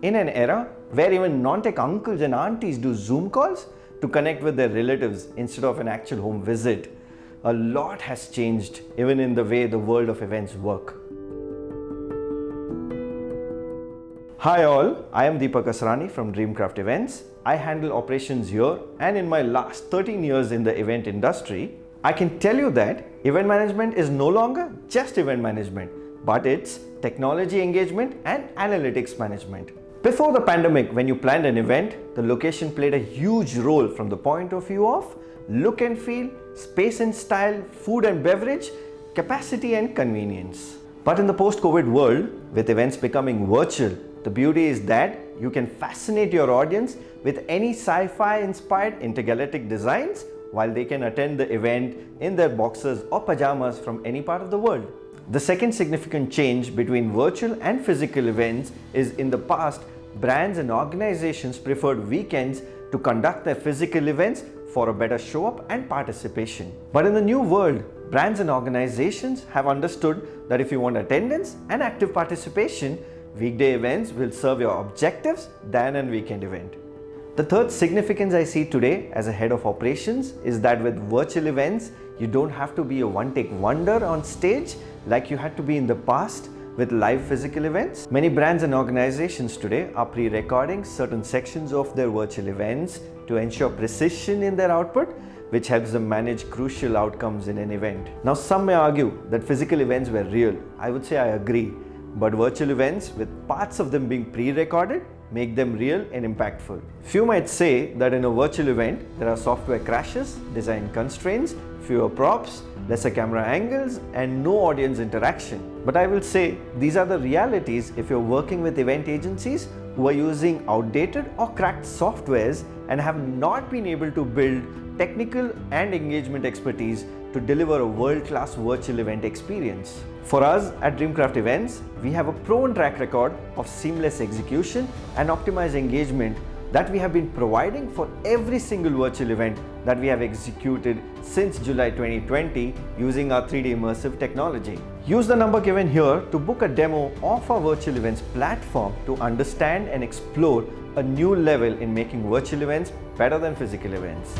In an era where even non-tech uncles and aunties do Zoom calls to connect with their relatives instead of an actual home visit, a lot has changed even in the way the world of events work. Hi all, I am Deepak Asrani from DreamCraft Events. I handle operations here, and in my last 13 years in the event industry, I can tell you that event management is no longer just event management, but it's technology engagement and analytics management. Before the pandemic, when you planned an event, the location played a huge role from the point of view of look and feel, space and style, food and beverage, capacity and convenience. But in the post-COVID world, with events becoming virtual, the beauty is that you can fascinate your audience with any sci-fi inspired intergalactic designs while they can attend the event in their boxers or pajamas from any part of the world. The second significant change between virtual and physical events is in the past, brands and organizations preferred weekends to conduct their physical events for a better show up and participation. But in the new world, brands and organizations have understood that if you want attendance and active participation, weekday events will serve your objectives than a weekend event. The third significance I see today as a head of operations is that with virtual events, you don't have to be a one-take wonder on stage like you had to be in the past with live physical events. Many brands and organizations today are pre-recording certain sections of their virtual events to ensure precision in their output, which helps them manage crucial outcomes in an event. Now, some may argue that physical events were real. I would say I agree. But virtual events, with parts of them being pre-recorded, make them real and impactful. Few might say that in a virtual event, there are software crashes, design constraints, fewer props, lesser camera angles, and no audience interaction. But I will say these are the realities if you're working with event agencies who are using outdated or cracked softwares and have not been able to build technical and engagement expertise to deliver a world-class virtual event experience. For us at DreamCraft Events, we have a proven track record of seamless execution and optimized engagement that we have been providing for every single virtual event that we have executed since July 2020 using our 3D immersive technology. Use the number given here to book a demo of our virtual events platform to understand and explore a new level in making virtual events better than physical events.